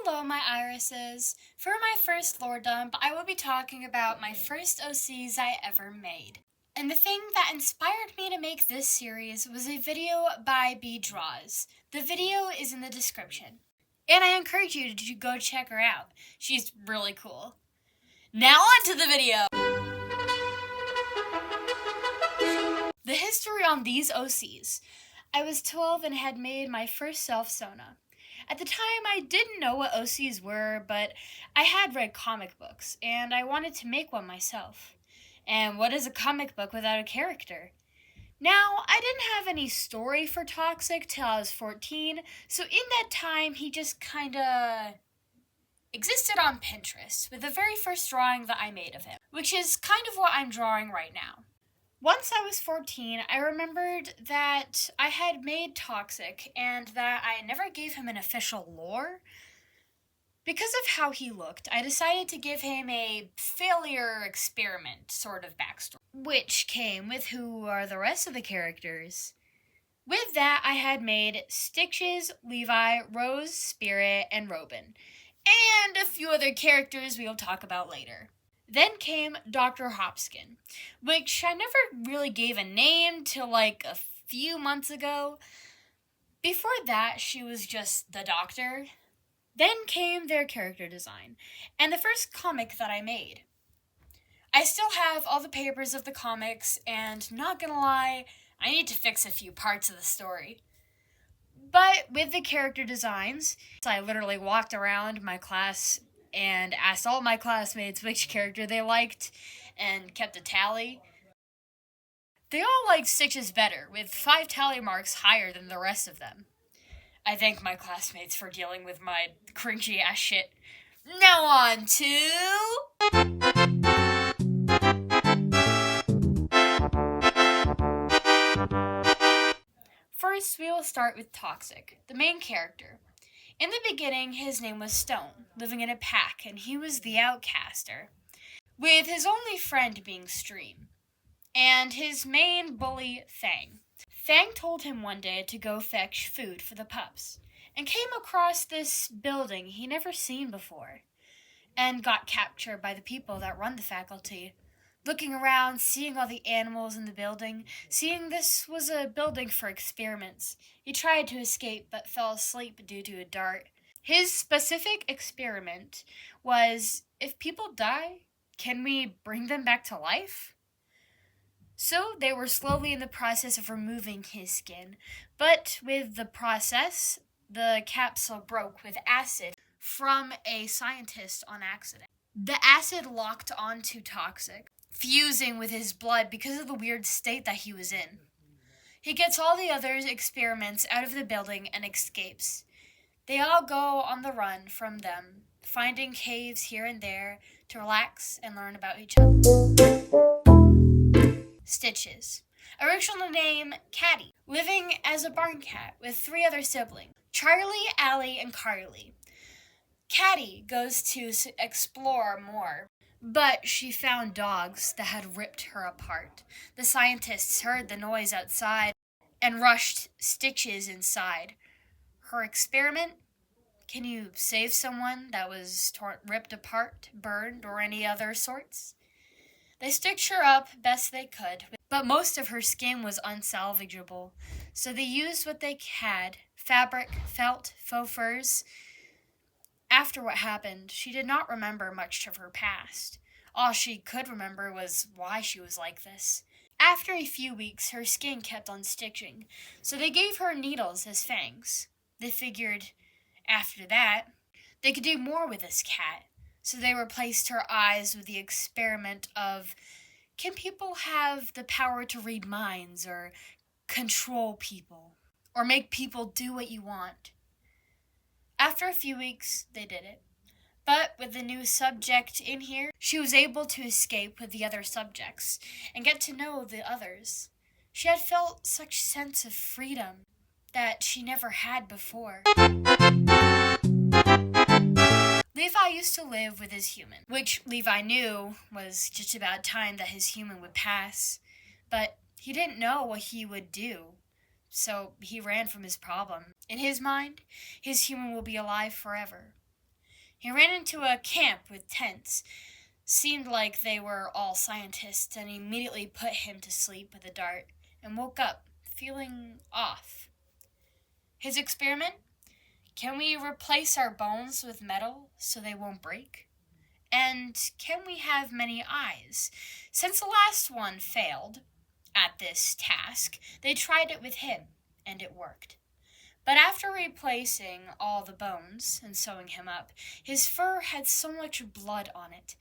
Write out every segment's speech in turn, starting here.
Hello, my irises. For my first lore dump, I will be talking about my first OCs I ever made. And the thing that inspired me to make this series was a video by B Draws. The video is in the description. And I encourage you to go check her out. She's really cool. Now on to the video! The history on these OCs. I was 12 and had made my first self-sona. At the time, I didn't know what OCs were, but I had read comic books, and I wanted to make one myself. And what is a comic book without a character? Now, I didn't have any story for Toxic till I was 14, so in that time, he just kinda existed on Pinterest with the very first drawing that I made of him, which is kind of what I'm drawing right now. Once I was 14, I remembered that I had made Toxic and that I never gave him an official lore. Because of how he looked, I decided to give him a failure experiment sort of backstory, which came with who are the rest of the characters. With that, I had made Stitches, Levi, Rose, Spirit, and Robin, and a few other characters we'll talk about later. Then came Dr. Hopskin, which I never really gave a name till like a few months ago. Before that, she was just the doctor. Then came their character design, and the first comic that I made. I still have all the papers of the comics, and not gonna lie, I need to fix a few parts of the story. But with the character designs, I literally walked around my class and asked all my classmates which character they liked, and kept a tally. They all liked Stitches better, with 5 tally marks higher than the rest of them. I thank my classmates for dealing with my cringy ass shit. Now on to... First, we will start with Toxic, the main character. In the beginning, his name was Stone, living in a pack, and he was the outcaster, with his only friend being Stream, and his main bully, Fang. Fang told him one day to go fetch food for the pups, and came across this building he never seen before, and got captured by the people that run the faculty. Looking around, seeing all the animals in the building, seeing this was a building for experiments, he tried to escape but fell asleep due to a dart. His specific experiment was, if people die, can we bring them back to life? So they were slowly in the process of removing his skin, but with the process, the capsule broke with acid from a scientist on accident. The acid locked onto Toxic, fusing with his blood because of the weird state that he was in. He gets all the other experiments out of the building and escapes. They all go on the run from them, finding caves here and there to relax and learn about each other. Stitches. Original name, Caddy. Living as a barn cat with 3 other siblings, Charlie, Allie, and Carly. Caddy goes to explore more, but she found dogs that had ripped her apart. The scientists heard the noise outside and rushed Stitches inside. Her experiment? Can you save someone that was ripped apart, burned, or any other sorts? They stitched her up best they could, but most of her skin was unsalvageable, so they used what they had: fabric, felt, faux furs. After what happened, she did not remember much of her past. All she could remember was why she was like this. After a few weeks, her skin kept on stitching, so they gave her needles as fangs. They figured, after that, they could do more with this cat, so they replaced her eyes with the experiment of, can people have the power to read minds, or control people, or make people do what you want? After a few weeks, they did it. But with the new subject in here, she was able to escape with the other subjects and get to know the others. She had felt such sense of freedom that she never had before. Levi used to live with his human, which Levi knew was just about time that his human would pass, but he didn't know what he would do. So he ran from his problem. In his mind, his human will be alive forever. He ran into a camp with tents. Seemed like they were all scientists, and immediately put him to sleep with a dart and woke up feeling off. His experiment? Can we replace our bones with metal so they won't break? And can we have many eyes? Since the last one failed at this task, they tried it with him, and it worked. But after replacing all the bones and sewing him up, his fur had so much blood on it.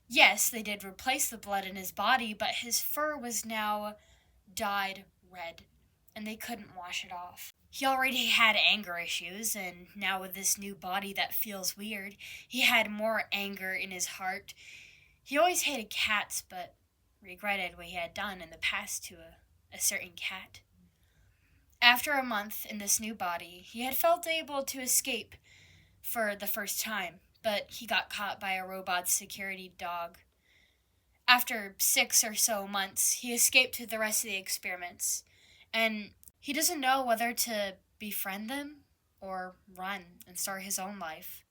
Yes, they did replace the blood in his body, but his fur was now dyed red, and they couldn't wash it off. He already had anger issues, and now with this new body that feels weird, he had more anger in his heart. He always hated cats, but regretted what he had done in the past to a certain cat. After a month in this new body, he had felt able to escape for the first time, but he got caught by a robot security dog. After 6 or so months, he escaped to the rest of the experiments, and he doesn't know whether to befriend them or run and start his own life.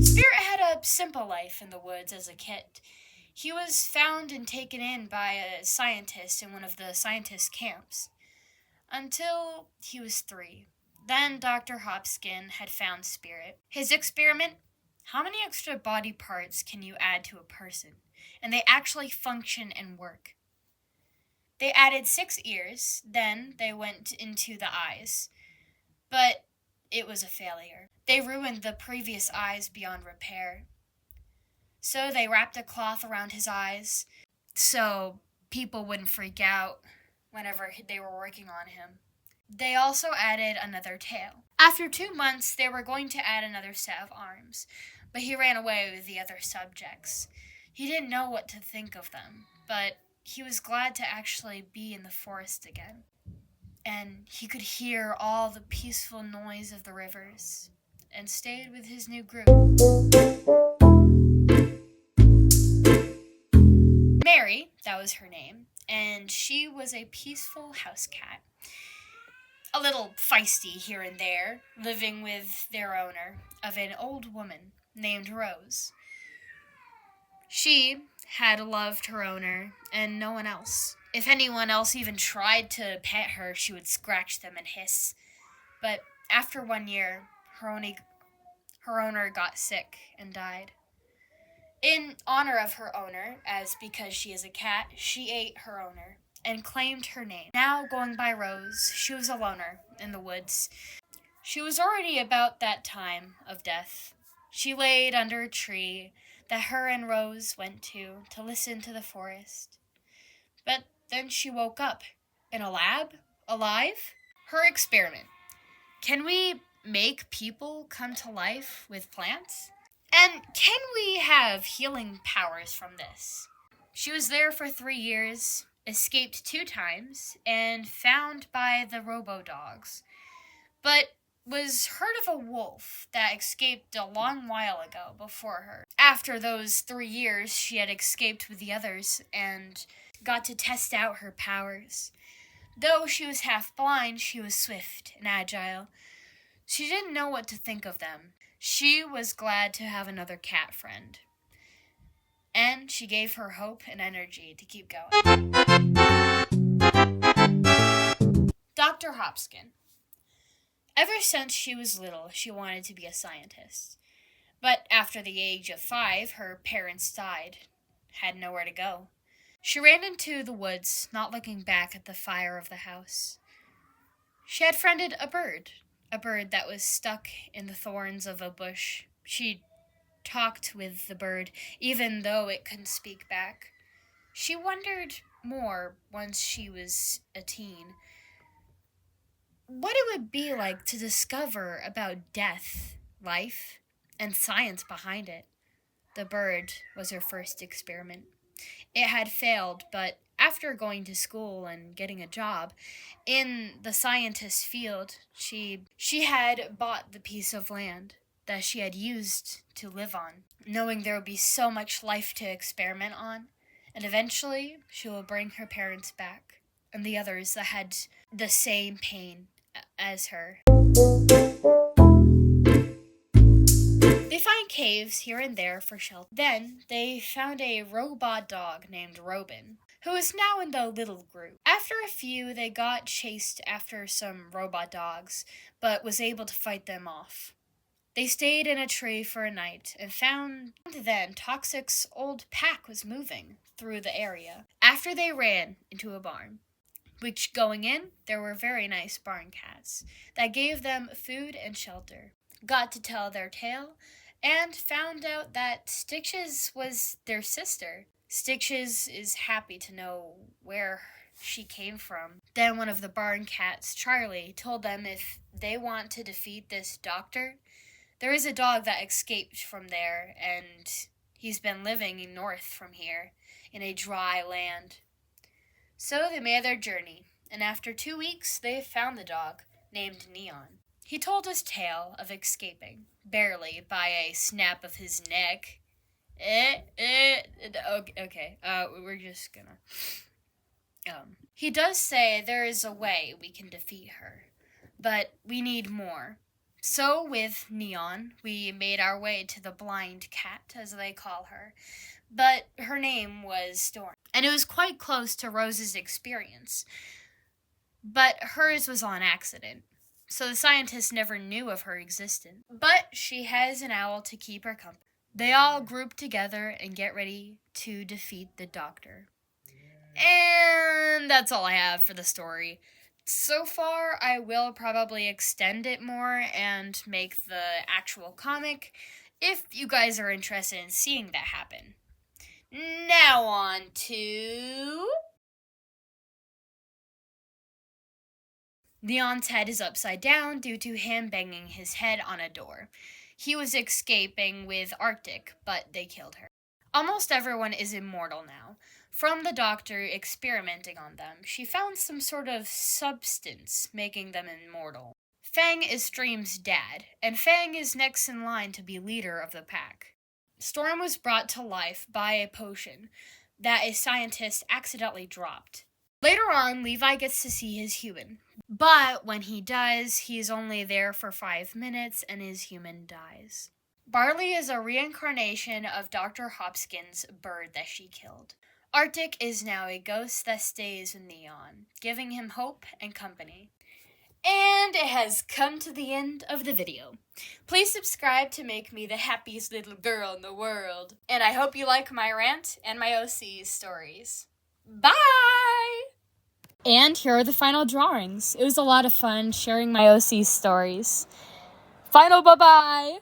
Spirit had a simple life in the woods as a kid. He was found and taken in by a scientist in one of the scientist camps until he was 3. Then Dr. Hopkins had found Spirit. His experiment: how many extra body parts can you add to a person? And they actually function and work. They added 6 ears, then they went into the eyes. But it was a failure. They ruined the previous eyes beyond repair. So they wrapped a cloth around his eyes so people wouldn't freak out whenever they were working on him. They also added another tail. After 2 months, they were going to add another set of arms, but he ran away with the other subjects. He didn't know what to think of them, but he was glad to actually be in the forest again. And he could hear all the peaceful noise of the rivers, and stayed with his new group. Mary, that was her name, and she was a peaceful house cat. A little feisty here and there, living with their owner, of an old woman named Rose. She had loved her owner and no one else. If anyone else even tried to pet her, she would scratch them and hiss. But after 1 year, her owner got sick and died. In honor of her owner, as because she is a cat, she ate her owner and claimed her name. Now going by Rose, she was a loner in the woods. She was already about that time of death. She laid under a tree that her and Rose went to listen to the forest. But then she woke up in a lab, alive. Her experiment: can we make people come to life with plants? And can we have healing powers from this? She was there for 3 years, escaped 2 times, and found by the robo-dogs, but was heard of a wolf that escaped a long while ago before her. After those 3 years, she had escaped with the others and got to test out her powers. Though she was half blind, she was swift and agile. She didn't know what to think of them. She was glad to have another cat friend, and she gave her hope and energy to keep going. Dr. Hopkins. Ever since she was little, she wanted to be a scientist. But after the age of 5, her parents died, had nowhere to go. She ran into the woods, not looking back at the fire of the house. She had friended a bird that was stuck in the thorns of a bush. She talked with the bird, even though it couldn't speak back. She wondered more once she was a teen what it would be like to discover about death, life, and science behind it. The bird was her first experiment. It had failed, but after going to school and getting a job in the scientist field, she had bought the piece of land that she had used to live on, knowing there would be so much life to experiment on, and eventually she will bring her parents back and the others that had the same pain as her. caves here and there for shelter. Then they found a robot dog named Robin, who is now in the little group. After a few, they got chased after some robot dogs, but was able to fight them off. They stayed in a tree for a night and found then Toxic's old pack was moving through the area. After they ran into a barn, which going in, there were very nice barn cats that gave them food and shelter. Got to tell their tale and found out that Stitches was their sister. Stitches is happy to know where she came from. Then one of the barn cats, Charlie, told them if they want to defeat this doctor, there is a dog that escaped from there, and he's been living north from here in a dry land. So they made their journey, and after 2 weeks, they found the dog named Neon. He told his tale of escaping, barely by a snap of his neck. Okay, we're just gonna... He does say there is a way we can defeat her, but we need more. So with Neon, we made our way to the blind cat, as they call her, but her name was Storm, and it was quite close to Rose's experience, but hers was on accident, so the scientists never knew of her existence. But she has an owl to keep her company. They all group together and get ready to defeat the doctor. And that's all I have for the story. So far, I will probably extend it more and make the actual comic if you guys are interested in seeing that happen. Now on to... Neon's head is upside down due to him banging his head on a door. He was escaping with Arctic, but they killed her. Almost everyone is immortal now. From the doctor experimenting on them, she found some sort of substance making them immortal. Fang is Stream's dad, and Fang is next in line to be leader of the pack. Storm was brought to life by a potion that a scientist accidentally dropped. Later on, Levi gets to see his human, but when he does, he is only there for 5 minutes and his human dies. Barley is a reincarnation of Dr. Hopkins' bird that she killed. Arctic is now a ghost that stays with Neon, giving him hope and company. And it has come to the end of the video. Please subscribe to make me the happiest little girl in the world. And I hope you like my rant and my OC stories. Bye! And here are the final drawings. It was a lot of fun sharing my OC stories. Final bye-bye!